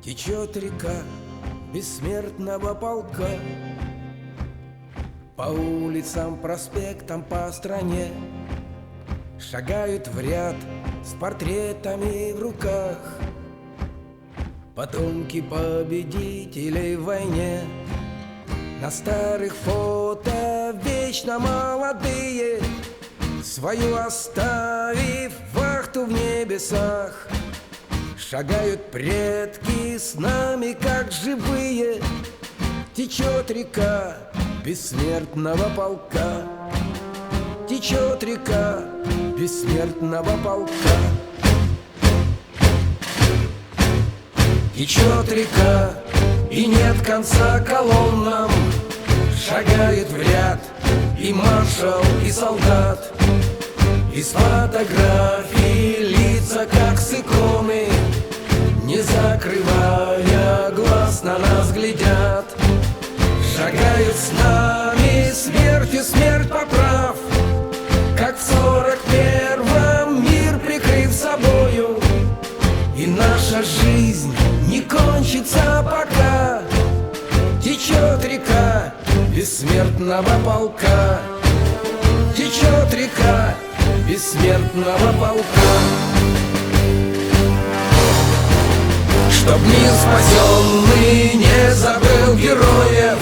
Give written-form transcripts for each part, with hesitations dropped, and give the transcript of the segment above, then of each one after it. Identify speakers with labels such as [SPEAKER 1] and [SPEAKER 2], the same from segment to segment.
[SPEAKER 1] Течет река бессмертного полка по улицам, проспектам, по стране. Шагают в ряд с портретами в руках потомки победителей в войне. На старых фото вечно молодые, свою оставив вахту в небесах. Шагают предки с нами, как живые. Течет река бессмертного полка. Течет река бессмертного полка. Течет река, и нет конца колоннам. Шагает в ряд и маршал, и солдат. Из фотографий лица, как с иконы, не закрывая глаз, на нас глядят. Шагают с нами смертью смерть поправ, как в 41-м мир прикрыв собою. И наша жизнь не кончится пока. Течет река бессмертного полка. Течет река бессмертного полка. Чтоб мир спасенный не забыл героев,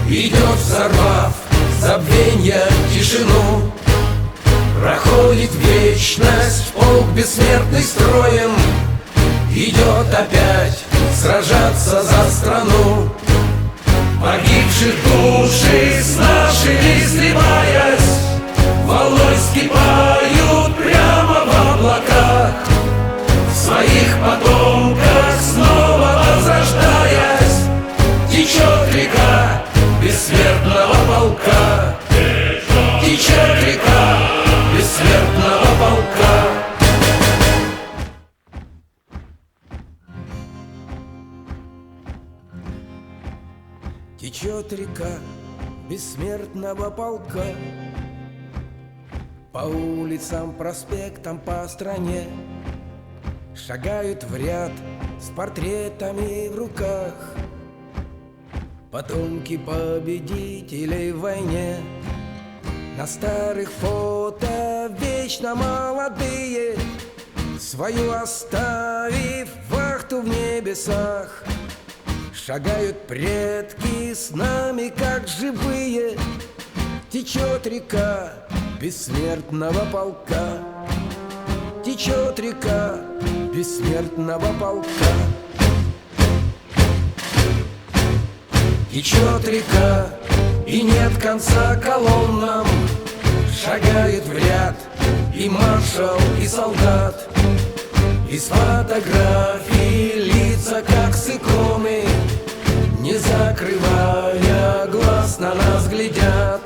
[SPEAKER 1] идет, взорвав забвенья тишину. Проходит вечность, полк бессмертный строем идет опять сражаться за страну. Погибших души с нашими сливаясь, волной скипают прямо в облаках. В своих потомках снова возрождаясь, течет река бессмертного полка. Течет река бессмертного полка. Течет река бессмертного полка по улицам, проспектам, по стране. Шагают в ряд с портретами в руках потомки победителей в войне. На старых фото вечно молодые, свою оставив вахту в небесах. Шагают предки с нами, как живые. Течет река бессмертного полка. Течет река бессмертного полка. Течет река, и нет конца колоннам. Шагает в ряд и маршал, и солдат. Из фотографий лица, как с иконы, не закрывая глаз, на нас глядят.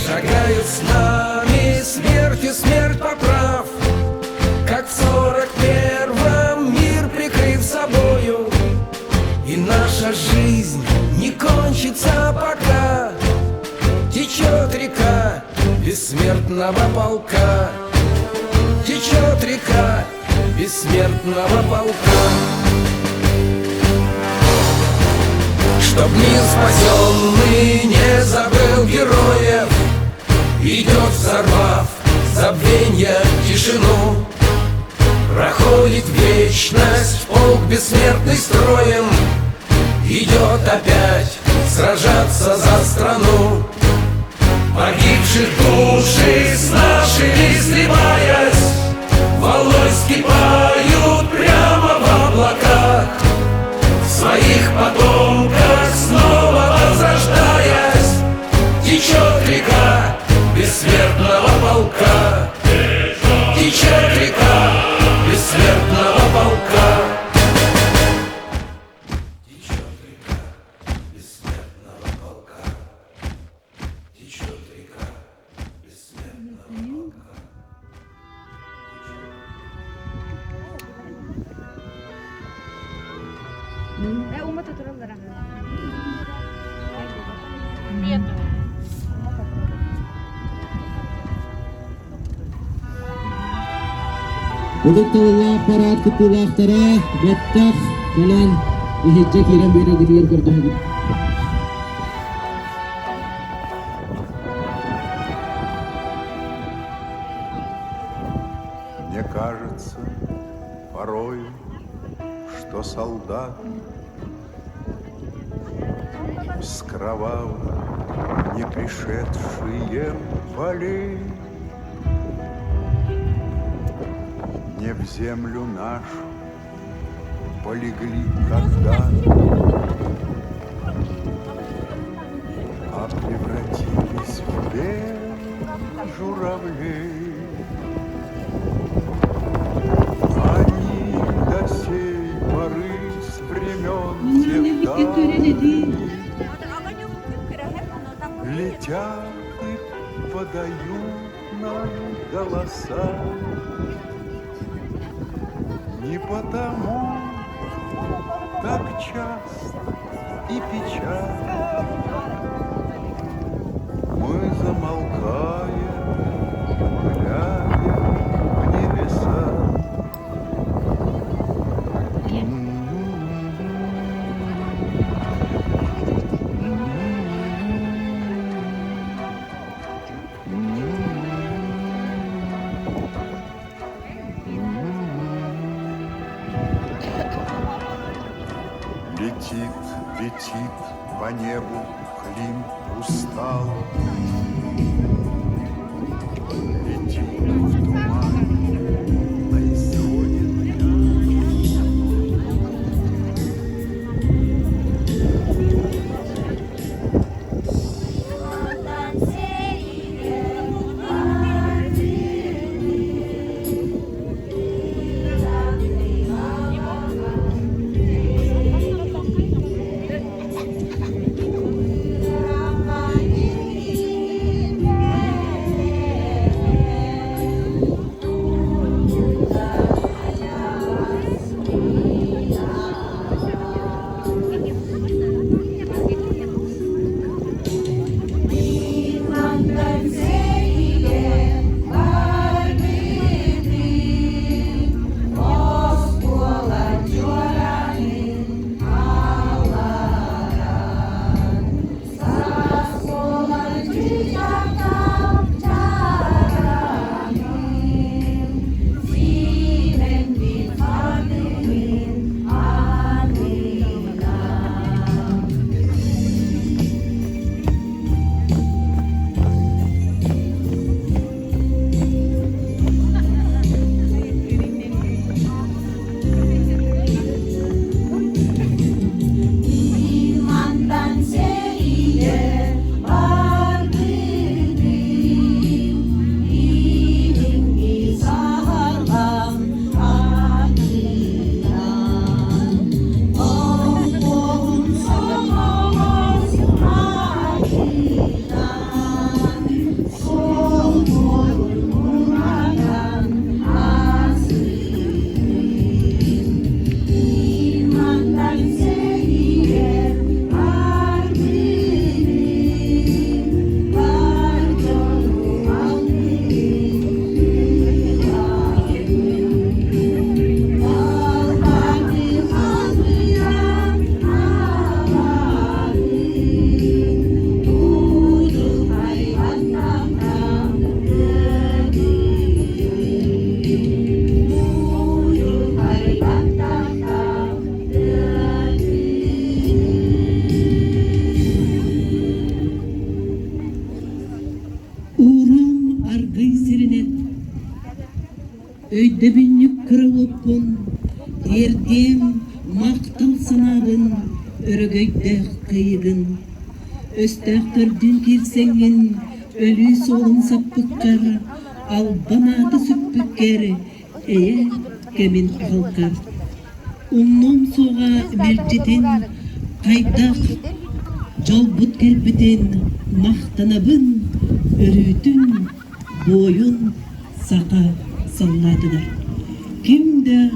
[SPEAKER 1] Шагают с нами смертью смерть поправ, как в 41-м мир прикрыв собою. И наша жизнь не кончится пока. Течет река бессмертного полка. Течет река бессмертного полка. Чтоб мир спасенный не забыл героев, идет, взорвав забвенья тишину. Проходит вечность, полк бессмертный строем идет опять сражаться за страну. Погибших души с нашими сливаясь, волной скипают прямо в облаках. В своих потомках снова возрождаясь, течет река бессмертного полка. Течет река бессмертного полка. Течет река бессмертного полка. Течет река бессмертного полка.
[SPEAKER 2] Умата тураллар.
[SPEAKER 3] Удуктуулар парад күтүүлактары беттах Kalian ihijja kiran beda diriar kerja gitu.
[SPEAKER 4] Мне кажется порой, что солдат с кровавых не пришедшие полей не в землю нашу полегли когда-то, а превратились в белых журавлей. Они до сей поры с времен тех давних летят и подают нам голоса. Не потому так часто и печально мы замолкаем, глядя в небеса. Летит по небу Клим устал, летит в тумане на исходе
[SPEAKER 3] Өйдөбүнүк кырылыппын, эрдем мактал санабын, өрөгөйдө кыйыгын. Өстөктөрдүн кирсеңин, өлүү солун саппыккар, албанаты сүппүккер, кемин алкар. Уннун суга билжитин, кайдак, жолбут келбитин, мактанабын, өрүүтүн, боюн, сака салладыдар. Кимде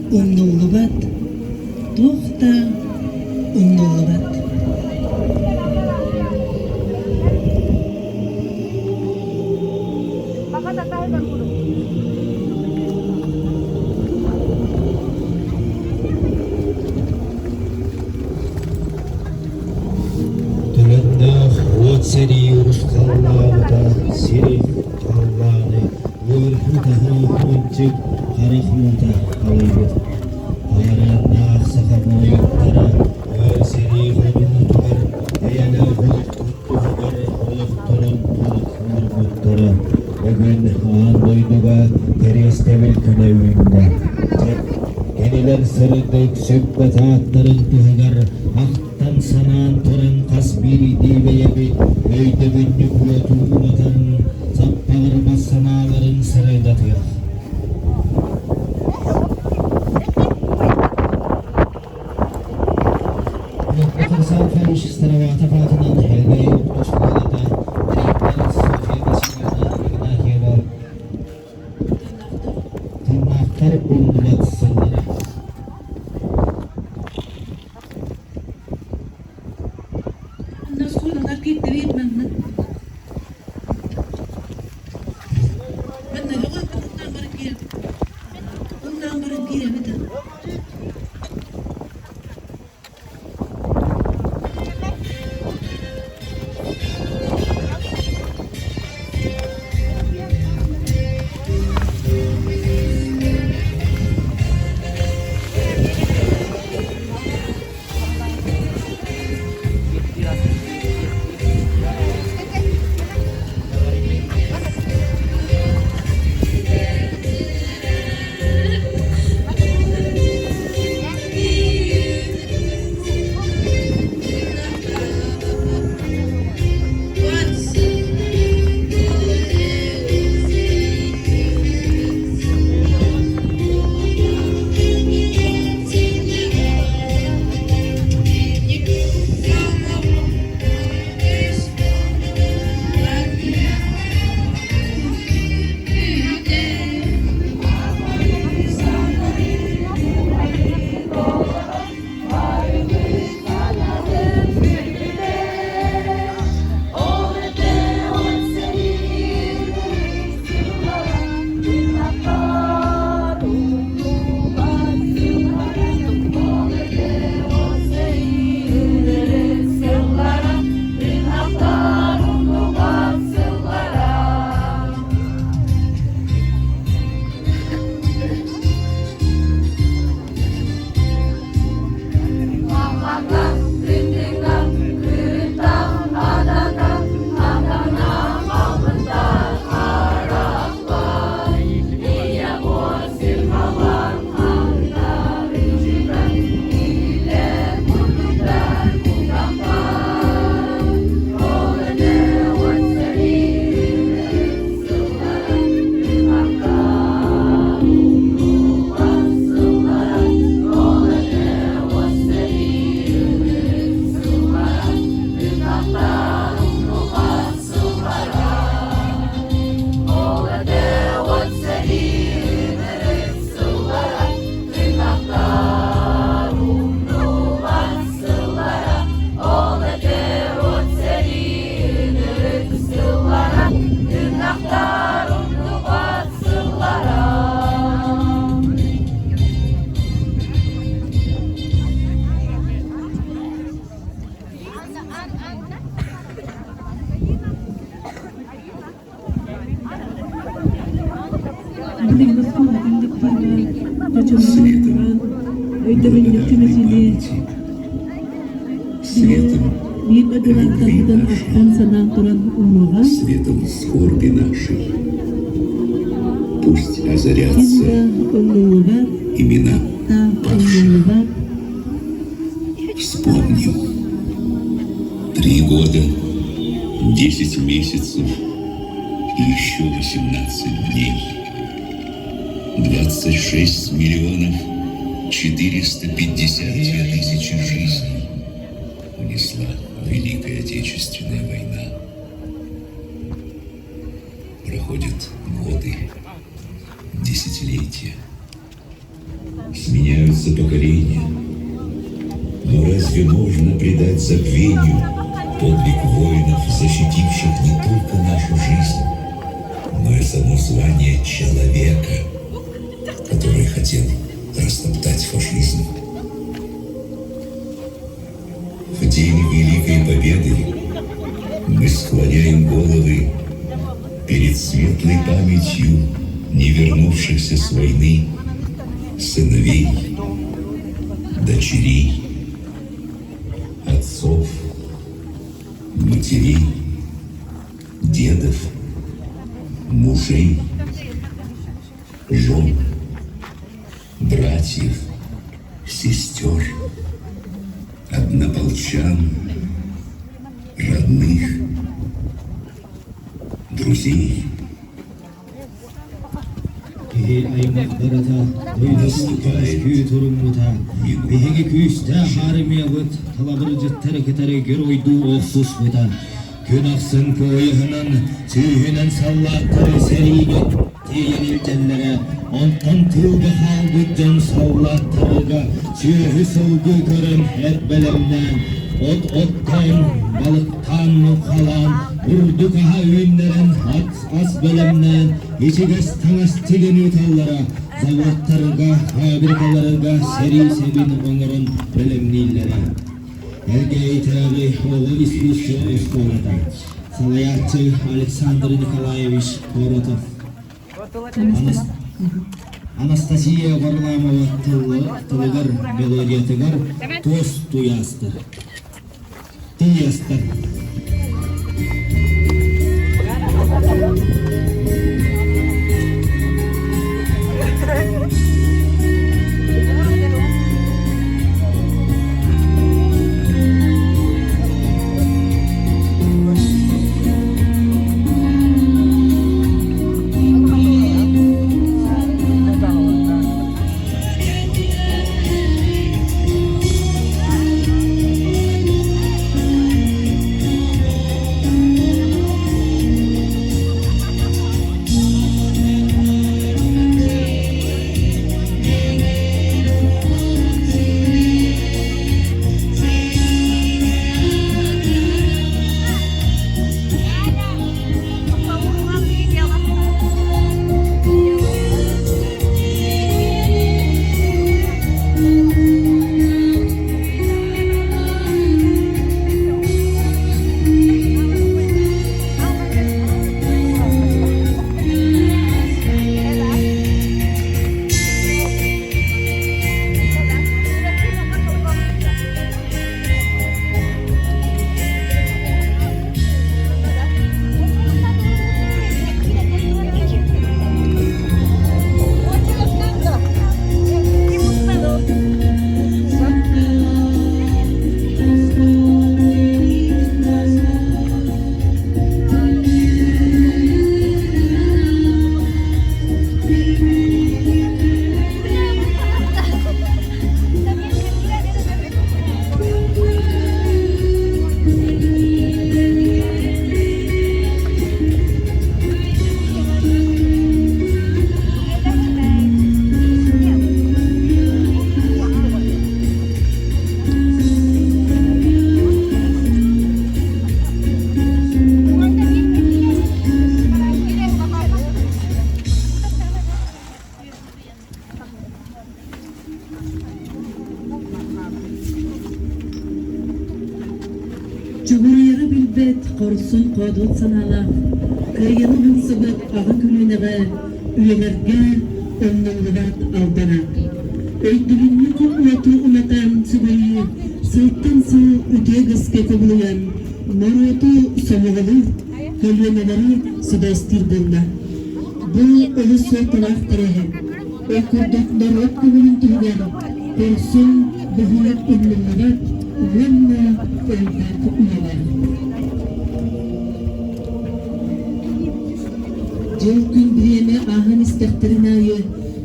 [SPEAKER 3] умнулубат, тохта умнулубат.
[SPEAKER 5] Кемчик қарық мұнта қалайды. Аяратына ақсақатын ойықтары, өрсері ғодың тұғыр, әйәлі ғылық тұғыр, ғылықтырын ғылықтыры. Бүгін аң бойдыға терестемел күні үйінде. Кенелер сырынды күсіп бәтаттырын тұғығар, ақтан санан тұрын қасбири дейбейебі, өйді бүнні күлету ұмытын, саппағыр бассаналарын сырайда тұяқ. Нұқтықырсан фәрішістері ватапатынан әлбей ұқтышқалата, дрейптерін София Васильевна Игнатьева, тырнақтар ұлдылат сылдары.
[SPEAKER 3] Нас куланар кетті бейт мәмді. Мәнді жоға ұлдан барып керем. Ұлдан барып керем еті.
[SPEAKER 6] Светом скорби нашей пусть озарятся имена павших. Вспомним. 3 года, 10 месяцев и еще 18 дней. 26 миллионов 452 тысячи жизней унесла Великая Отечественная война. Проходят годы, десятилетия. Сменяются поколения. Но разве можно предать забвению подвиг воинов, защитивших не только нашу жизнь, но и само звание человека, который хотел растоптать фашизм? В день Великой Победы мы склоняем головы перед светлой памятью не вернувшихся с войны сыновей, дочерей, отцов, матерей, дедов, мужей, жен, братьев, сестер, однополчан, родных, друзей.
[SPEAKER 5] аймақтарыда дойдастықпаш күй тұрымыта беге күйісті харымия бұд талабыр жыттары кетары геройду оқсус бұда күн ақсын көйіғынан сүйінен саллаттары сәрейге тейен елденлері онтан тылғы қалбыд жан саллаттарыға сүйі сылғы көрін әт бәлемнен оттан балықтан қалан ұрдық аға үйіндерін ас бәлемнен ечегес таңас теген ütаллара заводтарыға фабрикаларыға сәри сәбін оңырын бәлемнейлері әлге айтағы оғы искусство школада салаятчы Александр Николаевич Коротов Анастасия Варламова тылығыр мелодиятығыр тост туястыр тиястыр
[SPEAKER 3] Чугуйыры билбет корсын кодут санала, кайыны мансыбыт ағы күлінігі, үйелерге онныңлығат алдана. Өйдігінні құлату ұнатан сүгейі, сылттан сыл үтегіске көбілуен, мороту соңығылыр, көлвенелері сүдәстір болна. Бұл ұлы сотылақ тірегі, өкірдік дорот көбілін түлген, көрсін бұғылық ұнныңлығат, Венна Эльбек Уэлэ. Жыл күн биеме ағын істектерінайы,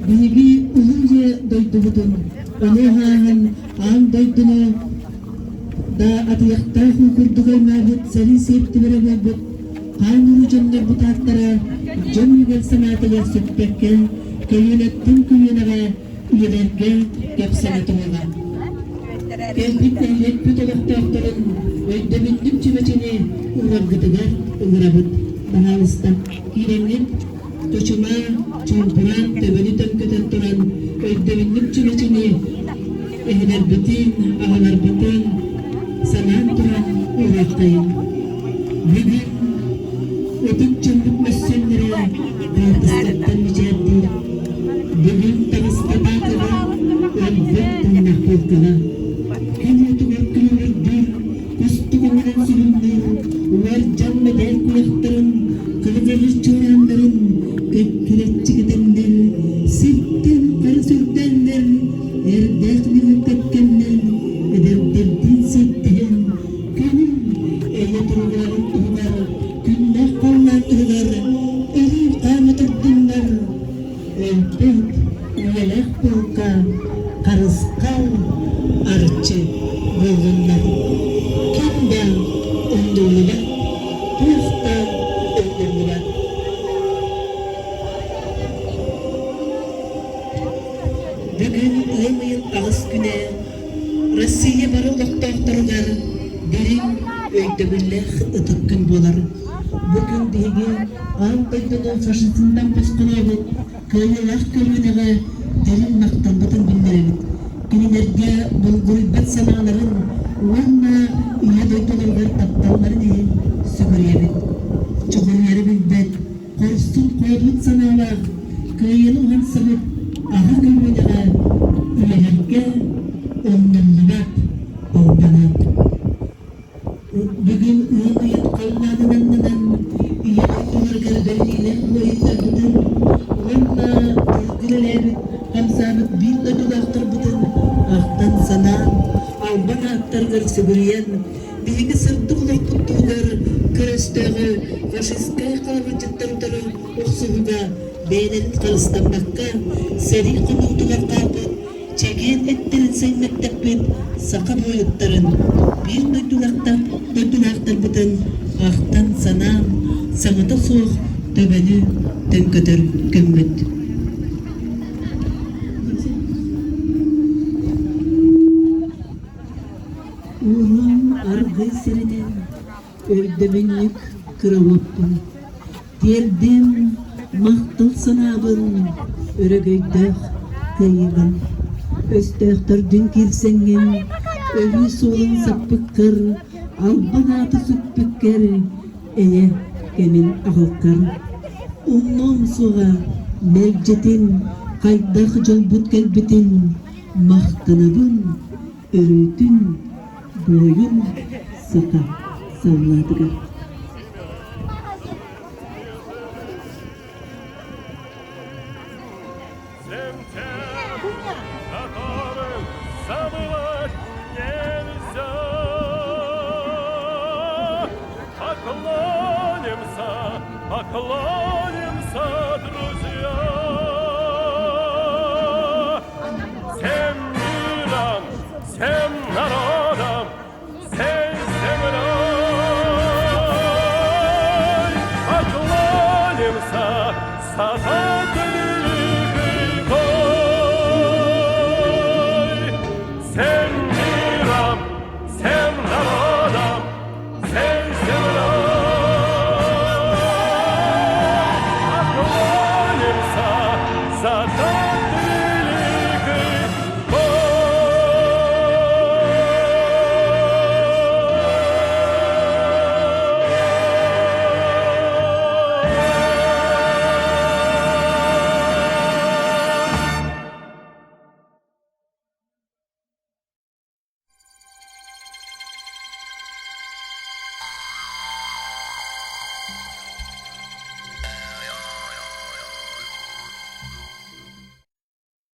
[SPEAKER 3] биеги ұлыне дойдығыдың, оны ағын аң дойдыны, да атыяқта құлқырдығай мағыт сәли септілері болбыт, қаңыру жондар бұтақтара, жон үйгел санатыға сөппеккен, көйінеттің көйініға, үйелерге кепсанатыға. Elbette hep olaktaktırın, öddemindim çimeçini, uğargıdıgar, uğrabıt, bahalısta, kirengen, toçuma, çumpuran, tebeni tömköten turan, öddemindim çimeçini, ehler bitin, ağalar bitin, sanan turan, uğraktayın. Bugün, ödük çömbük messenlere, tartıstaktan mücadele Укка карыскал арчы болгондар. Кимда ондойлар, туякта өндөрүлөр. Бүгүн ылайын агыс күнэ Россия бары улактактарыгар берин өйдөгүллэх ытык күн болар. Бүгүн деги антайдыгы фашизмдан басканабыт кыйылах көрүнеге дерин мактанбытын билдиребит. Кинилерге булгурбат санааларын уанна уядойдолоргар тапталларын дейин сүгүребит. Чогорьяры билбет, корстун койбут санаалар кыйылым хансыбыт ага көрүнеге үлелерге оннанлабат олданат. Бүгүн ылайын калладынан уядойдолоргар белгилер бойундагытын уанна тилгилелебит хамсабыт бил өдүлактыр бутын ақтан санаан албан аттаргар сүгүрүйен биги сырдыгылар туттугар көрөстөгү фашистская калабыржыттарытары оксугуга бээнерин калыстамнакка сери кунуктугар каапыт чеген эттерин сайнаттаппыт сака боюттарын бир дөдүлактарбытын ақтан санаан саңата суох төбөнү төңкөтөр көммүт. Улам аргы серинен өйдөмүнүк кырылыппын. Тердим мактал санабын өрөгөйдөх кыйыбын. Өстөктөрдүн кирсеңин өлү суулун саппыккыр албан аты сүппүккер эне кемин агылкар. Умном суга мелжетин кайдах жолбут келбитин мактанабын өрөтүн boyun sıka salladılar.
[SPEAKER 7] Которым забывать нельзя. Поклонимся, поклонимся, друзья. Всем миром, всем народам, всей землей поклонимся сатане.